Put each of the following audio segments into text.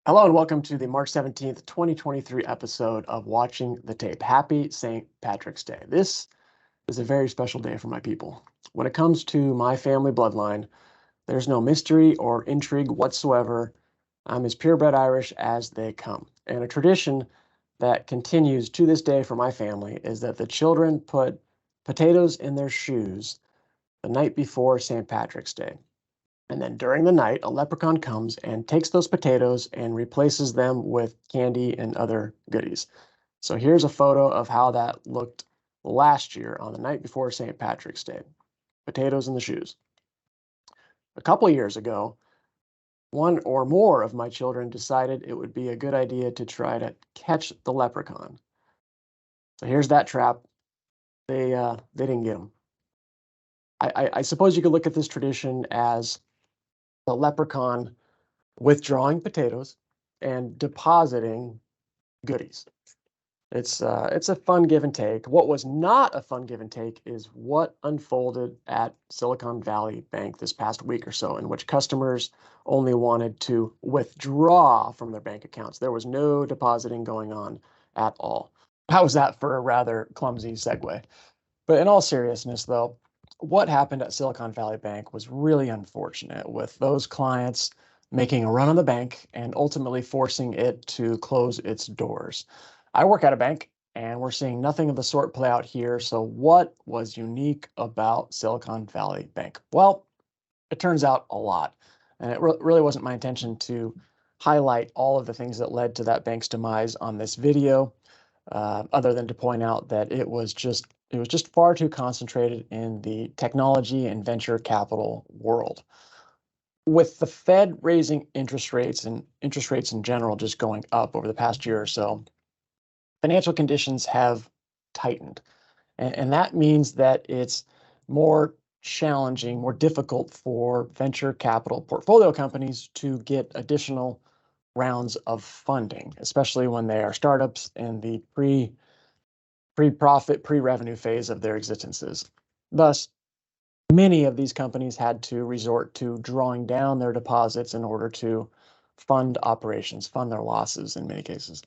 Hello and welcome to the March 17th, 2023 episode of Watching the Tape. Happy St. Patrick's Day. This is a very special day for my people. When it comes to my family bloodline, there's no mystery or intrigue whatsoever. I'm as purebred Irish as they come. And a tradition that continues to this day for my family is that the children put potatoes in their shoes the night before St. Patrick's Day. And then during the night, a leprechaun comes and takes those potatoes and replaces them with candy and other goodies. So here's a photo of how that looked last year on the night before St. Patrick's Day. Potatoes in the shoes. A couple years ago, one or more of my children decided it would be a good idea to try to catch the leprechaun. So here's that trap. They didn't get him. I suppose you could look at this tradition as the leprechaun withdrawing potatoes and depositing goodies. It's a fun give and take. What was not a fun give and take is what unfolded at Silicon Valley Bank this past week or so, in which customers only wanted to withdraw from their bank accounts. There was no depositing going on at all. How was that for a rather clumsy segue? But in all seriousness, though, what happened at Silicon Valley Bank was really unfortunate, with those clients making a run on the bank and ultimately forcing it to close its doors. I work at a bank, and we're seeing nothing of the sort play out here. So what was unique about Silicon Valley Bank? Well, it turns out a lot. And it really wasn't my intention to highlight all of the things that led to that bank's demise on this video, other than to point out that it was just far too concentrated in the technology and venture capital world. With the Fed raising interest rates and interest rates in general just going up over the past year or so, financial conditions have tightened. And that means that it's more challenging, more difficult for venture capital portfolio companies to get additional rounds of funding, especially when they are startups in the pre-profit, pre-revenue phase of their existences. Thus, many of these companies had to resort to drawing down their deposits in order to fund operations, fund their losses in many cases.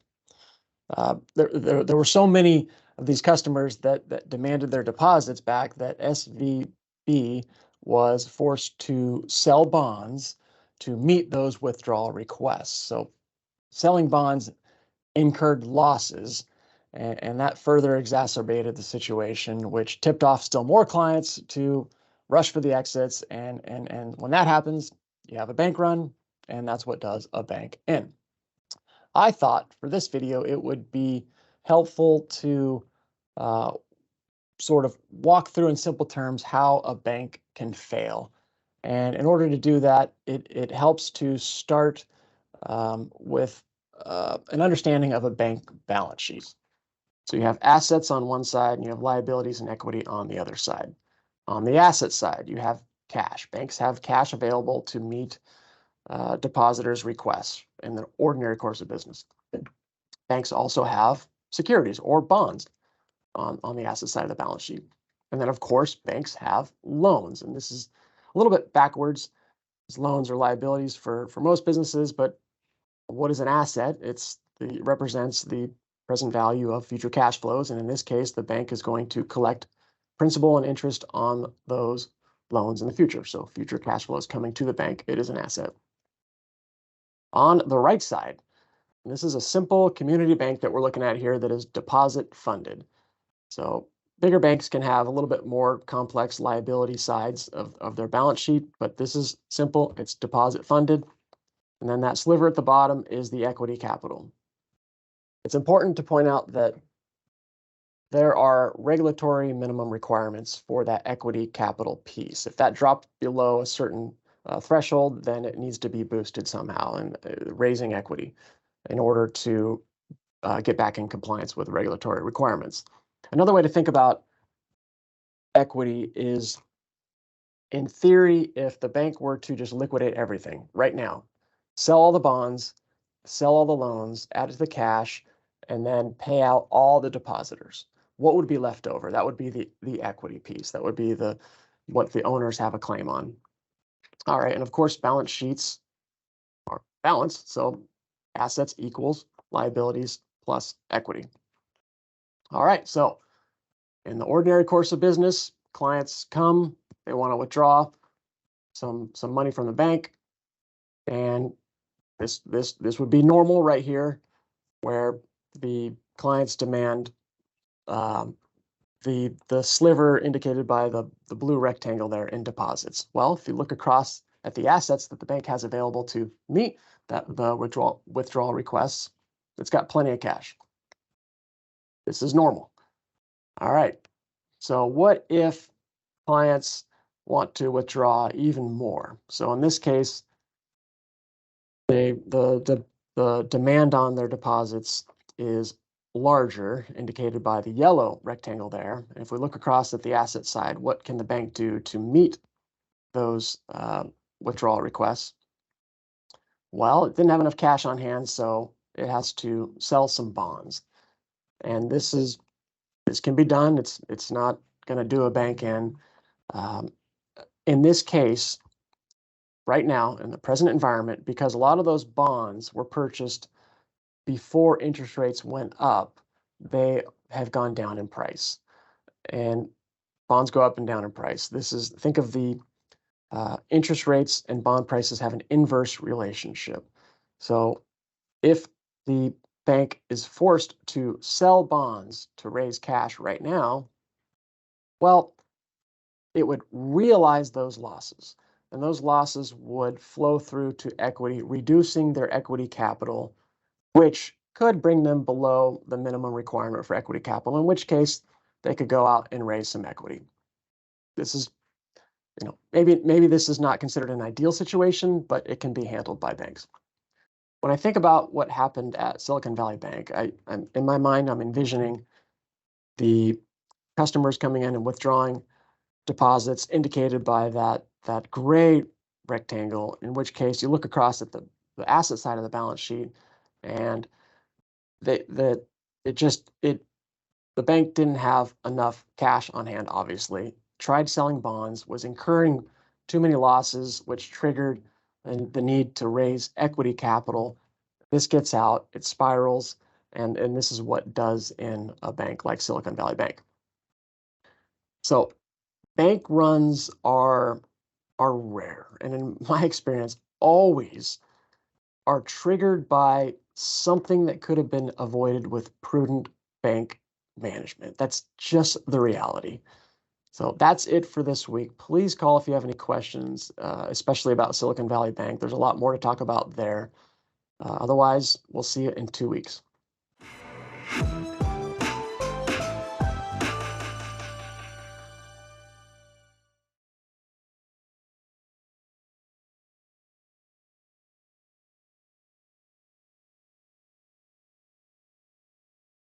There were so many of these customers that demanded their deposits back that SVB was forced to sell bonds to meet those withdrawal requests. So selling bonds incurred losses, and that further exacerbated the situation, which tipped off still more clients to rush for the exits. And when that happens, you have a bank run, and that's what does a bank in. I thought for this video, it would be helpful to sort of walk through in simple terms how a bank can fail. And in order to do that, it helps to start with an understanding of a bank balance sheet. So you have assets on one side and you have liabilities and equity on the other side. On the asset side, you have cash. Banks have cash available to meet depositors' requests in the ordinary course of business. Banks also have securities or bonds on the asset side of the balance sheet. And then, of course, banks have loans. And this is a little bit backwards. Loans are liabilities for most businesses, but what is an asset? It represents the present value of future cash flows. And in this case, the bank is going to collect principal and interest on those loans in the future. So future cash flows coming to the bank, it is an asset. On the right side, this is a simple community bank that we're looking at here that is deposit funded. So bigger banks can have a little bit more complex liability sides of their balance sheet, but this is simple. It's deposit funded. And then that sliver at the bottom is the equity capital. It's important to point out that there are regulatory minimum requirements for that equity capital piece. If that dropped below a certain threshold, then it needs to be boosted somehow and raising equity in order to get back in compliance with regulatory requirements. Another way to think about equity is, in theory, if the bank were to just liquidate everything right now, sell all the bonds, sell all the loans, add it to the cash, and then pay out all the depositors, what would be left over? That would be the equity piece. That would be what the owners have a claim on. All right, and of course, balance sheets are balanced. So assets equals liabilities plus equity. All right, so in the ordinary course of business, clients come, they want to withdraw some money from the bank, and this would be normal right here, where the clients demand the sliver indicated by the blue rectangle there in deposits. Well, if you look across at the assets that the bank has available to meet the withdrawal requests, it's got plenty of cash. This is normal. All right. So what if clients want to withdraw even more? So in this case, the demand on their deposits is larger, indicated by the yellow rectangle there. And if we look across at the asset side, what can the bank do to meet those withdrawal requests? Well, it didn't have enough cash on hand, so it has to sell some bonds. And this can be done. It's not going to do a bank in. In this case, right now, in the present environment, because a lot of those bonds were purchased before interest rates went up, they have gone down in price. And bonds go up and down in price. Think of the interest rates and bond prices have an inverse relationship. So if the bank is forced to sell bonds to raise cash right now, well, it would realize those losses. And those losses would flow through to equity, reducing their equity capital, which could bring them below the minimum requirement for equity capital, in which case they could go out and raise some equity. This is, maybe this is not considered an ideal situation, but it can be handled by banks. When I think about what happened at Silicon Valley Bank, I'm in my mind, I'm envisioning the customers coming in and withdrawing deposits indicated by that gray rectangle, in which case you look across at the asset side of the balance sheet, and the bank didn't have enough cash on hand, obviously, tried selling bonds, was incurring too many losses, which triggered the need to raise equity capital. This gets out, it spirals, and this is what does in a bank like Silicon Valley Bank. So bank runs are rare, and in my experience, always are triggered by something that could have been avoided with prudent bank management. That's just the reality. So that's it for this week. Please call if you have any questions, especially about Silicon Valley Bank. There's a lot more to talk about there. Otherwise, we'll see you in 2 weeks.